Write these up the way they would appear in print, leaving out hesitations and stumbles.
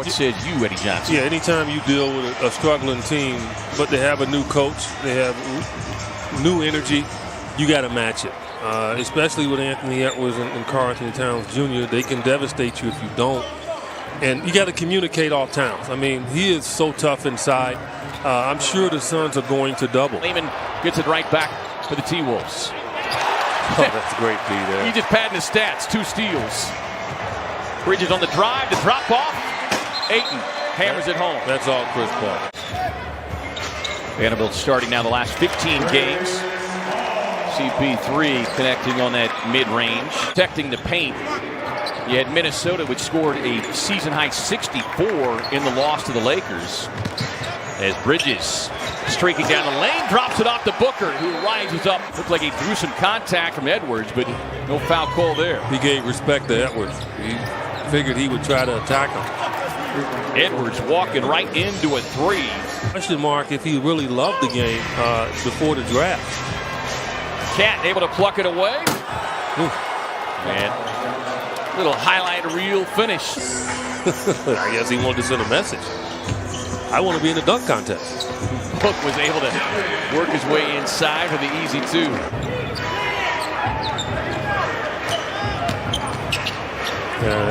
says you, Eddie Johnson. Yeah, anytime you deal with a struggling team, but they have a new coach, they have new energy, you got to match it. Especially with Anthony Edwards and Karl Anthony Towns Jr., they can devastate you if you don't. And you got to communicate off Towns. I mean, he is so tough inside. I'm sure the Suns are going to double. Lehman gets it right back for the T-Wolves. Oh, that's a great D there. He just padding his stats, 2 steals. Bridges on the drive, the drop off. Ayton hammers it home. That's all Chris Paul. Vanderbilt starting now the last 15 games. CP3 connecting on that mid-range. Protecting the paint. You had Minnesota, which scored a season-high 64 in the loss to the Lakers. As Bridges streaking down the lane, drops it off to Booker, who rises up. Looked like he drew some contact from Edwards, but no foul call there. He gave respect to Edwards. He figured he would try to attack him. Edwards walking right into a 3. Question mark if he really loved the game before the draft. Cat able to pluck it away. Oof. Man, little highlight reel finish. I guess he wanted to send a message. I want to be in the dunk contest. Book was able to work his way inside for the easy 2.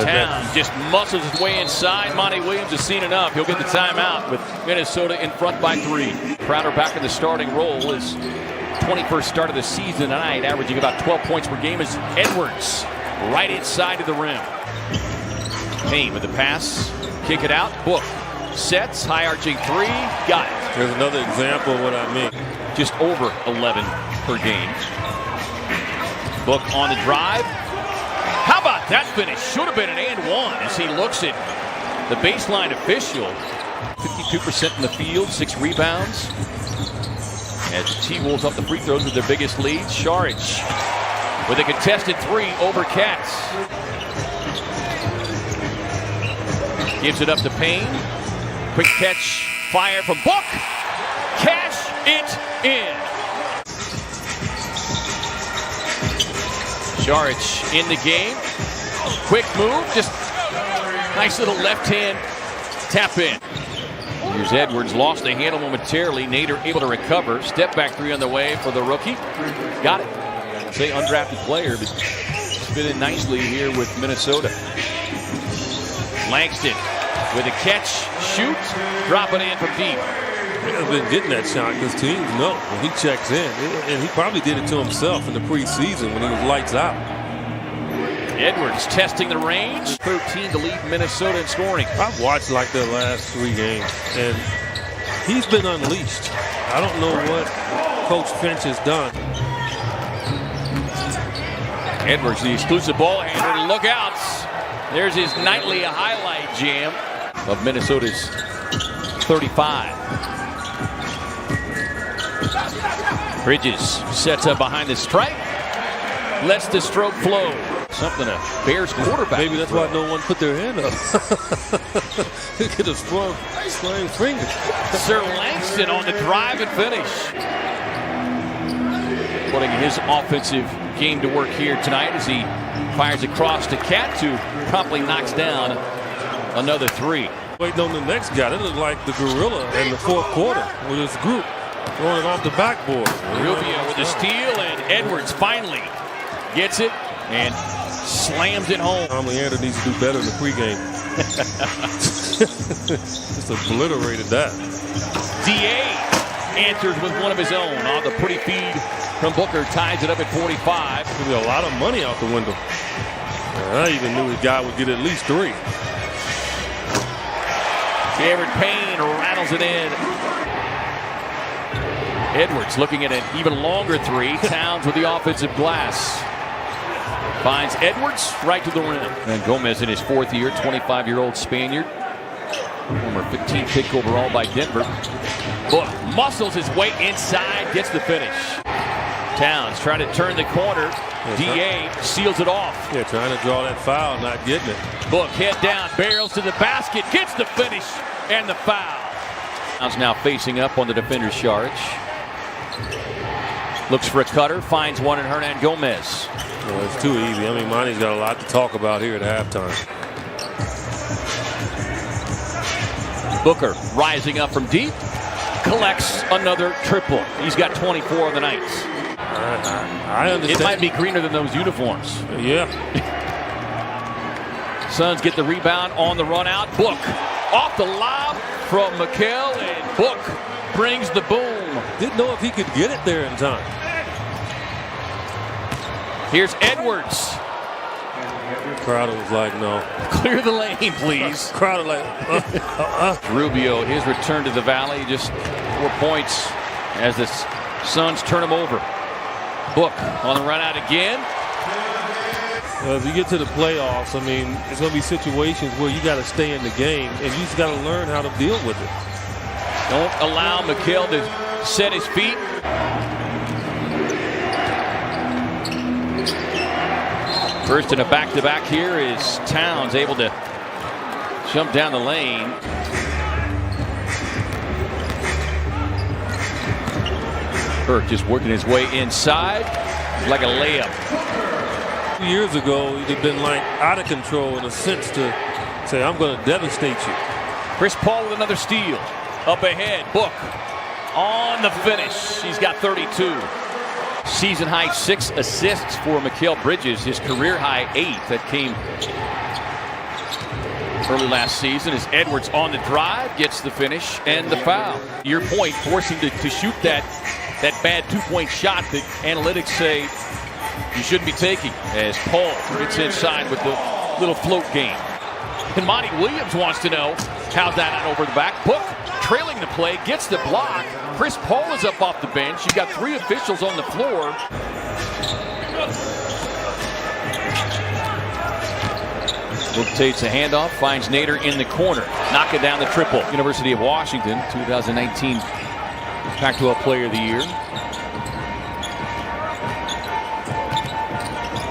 Towns just muscles his way inside. Monty Williams has seen enough. He'll get the timeout with Minnesota in front by 3. Crowder back in the starting role. His 21st start of the season tonight, averaging about 12 points per game, is Edwards right inside of the rim. Payne with the pass. Kick it out. Book sets. High arching 3. Got it. There's another example of what I mean. Just over 11 per game. Book on the drive. How about that finish? Should have been an and 1 as he looks at the baseline official. 52% in the field, 6 rebounds. As the T-Wolves up the free throws with their biggest lead. Saric with a contested 3 over Katz. Gives it up to Payne. Quick catch, fire from Book. Cash it in. Saric in the game. Quick move, just nice little left hand tap in. Here's Edwards, lost the handle momentarily. Nader able to recover. Step back 3 on the way for the rookie. Got it. Say undrafted player, but fit in nicely here with Minnesota. Langston with a catch, shoot, drop it in from deep. He's been getting that shot because teams know when he checks in. And he probably did it to himself in the preseason when he was lights out. Edwards testing the range. 13 to lead Minnesota in scoring. I've watched like the last 3 games, and he's been unleashed. I don't know what Coach Finch has done. Edwards, the exclusive ball handler. Look out. There's his nightly highlight jam of Minnesota's 35. Bridges sets up behind the stripe. Lets the stroke flow. Something a Bears quarterback. Maybe that's why no one put their hand up. He could have sprung fingers. Sir Langston on the drive and finish. Putting his offensive game to work here tonight as he fires across to Cat, who promptly knocks down another 3. Waiting on the next guy. That looked like the gorilla in the 4th quarter with his group throwing it off the backboard. Rubio with the steal, and Edwards finally gets it and slams it home. Tom Leander needs to do better in the pregame. Just obliterated that. DA answers with one of his own on the pretty feed from Booker. Ties it up at 45. There'll be a lot of money out the window. I even knew his guy would get at least 3. Jared Payne rattles it in. Edwards looking at an even longer 3. Towns with the offensive glass. Finds Edwards right to the rim. And Gomez in his 4th year, 25-year-old Spaniard. Former 15th pick overall by Denver. Book muscles his way inside, gets the finish. Towns trying to turn the corner. DA seals it off. Yeah, trying to draw that foul, not getting it. Book head down, barrels to the basket, gets the finish, and the foul. Towns now facing up on the defender, Saric. Looks for a cutter, finds one in Hernan Gomez. Well, it's too easy. I mean, Monty's got a lot to talk about here at halftime. Booker rising up from deep, collects another triple. He's got 24 on the night. I understand. It might be greener than those uniforms. Yeah. Suns get the rebound on the run out. Book off the lob from Mikal, and Book brings the boom. Didn't know if he could get it there in time. Here's Edwards. Crowder was like, no. Clear the lane, please. Crowder like, Rubio, his return to the Valley, just 4 points as the Suns turn him over. Book on the run out again. If you get to the playoffs, I mean, it's going to be situations where you got to stay in the game, and you just got to learn how to deal with it. Don't allow Mikal to set his feet. First in a back-to-back here is Towns able to jump down the lane. Burke just working his way inside like a layup. 2 years ago, he'd have been like out of control in a sense to say, I'm going to devastate you. Chris Paul with another steal. Up ahead, Book on the finish. He's got 32. Season high 6 assists for Mikal Bridges. His career high 8 that came early last season. As Edwards on the drive gets the finish and the foul. Your point, forcing to shoot that bad 2-point shot that analytics say you shouldn't be taking. As Paul gets inside with the little float game. And Monty Williams wants to know how's that out over the back. Book trailing the play, gets the block. Chris Paul is up off the bench. You got 3 officials on the floor. Book takes a handoff, finds Nader in the corner, knocking down the triple. University of Washington, 2019 Pac-12 Player of the Year.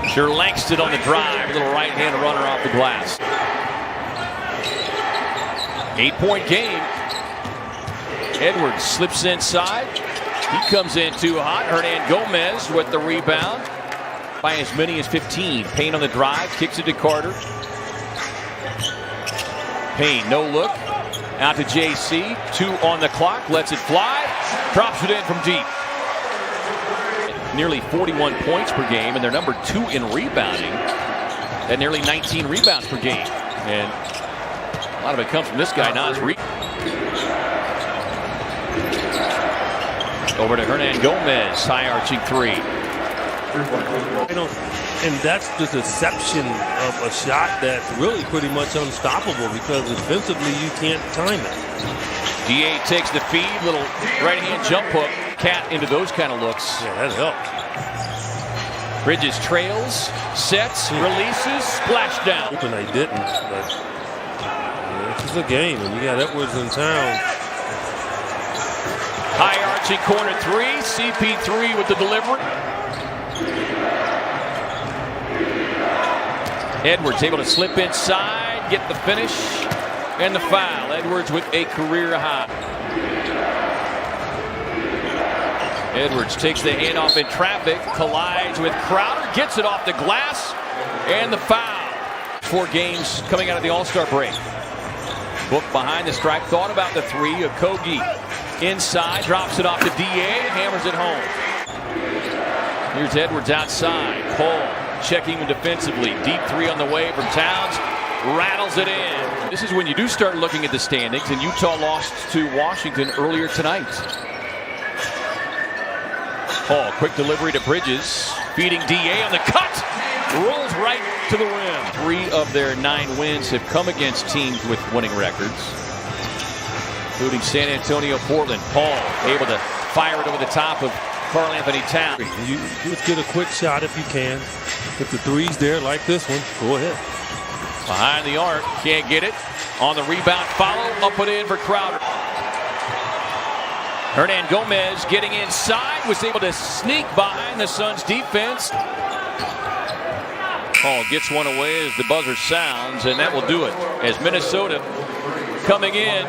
Sure, Langston on the drive, little right-hand runner off the glass. 8-point game. Edwards slips inside. He comes in too hot. Hernan Gomez with the rebound by as many as 15. Payne on the drive, kicks it to Carter. Payne, no look. Out to JC. 2 on the clock, lets it fly. Drops it in from deep. Nearly 41 points per game, and they're number 2 in rebounding at nearly 19 rebounds per game. And a lot of it comes from this guy, Nas Reed. Over to Hernan Gomez, high arching 3. And that's the deception of a shot that's really pretty much unstoppable because defensively you can't time it. DA takes the feed, little right-hand jump hook. Cat into those kind of looks. Yeah, that helped. Bridges trails, sets, releases, splash down. And they didn't, but this is a game, and you got Edwards in town. High arching corner 3, CP3 with the delivery. Edwards able to slip inside, get the finish, and the foul. Edwards with a career high. Edwards takes the handoff in traffic, collides with Crowder, gets it off the glass, and the foul. 4 games coming out of the All-Star break. Book behind the stripe, thought about the 3. Okogie inside, drops it off to DA, hammers it home. Here's Edwards outside. Paul checking him defensively. Deep 3 on the way from Towns, rattles it in. This is when you do start looking at the standings, and Utah lost to Washington earlier tonight. Paul, quick delivery to Bridges, feeding DA on the cut, rolls right to the rim. 3 of their 9 wins have come against teams with winning records, including San Antonio, Portland. Paul able to fire it over the top of Karl Anthony Towns. You just get a quick shot if you can. If the 3's there like this one, go ahead. Behind the arc, can't get it. On the rebound, follow, up and in for Crowder. Hernan Gomez getting inside, was able to sneak behind the Suns defense. Paul gets one away as the buzzer sounds, and that will do it. As Minnesota coming in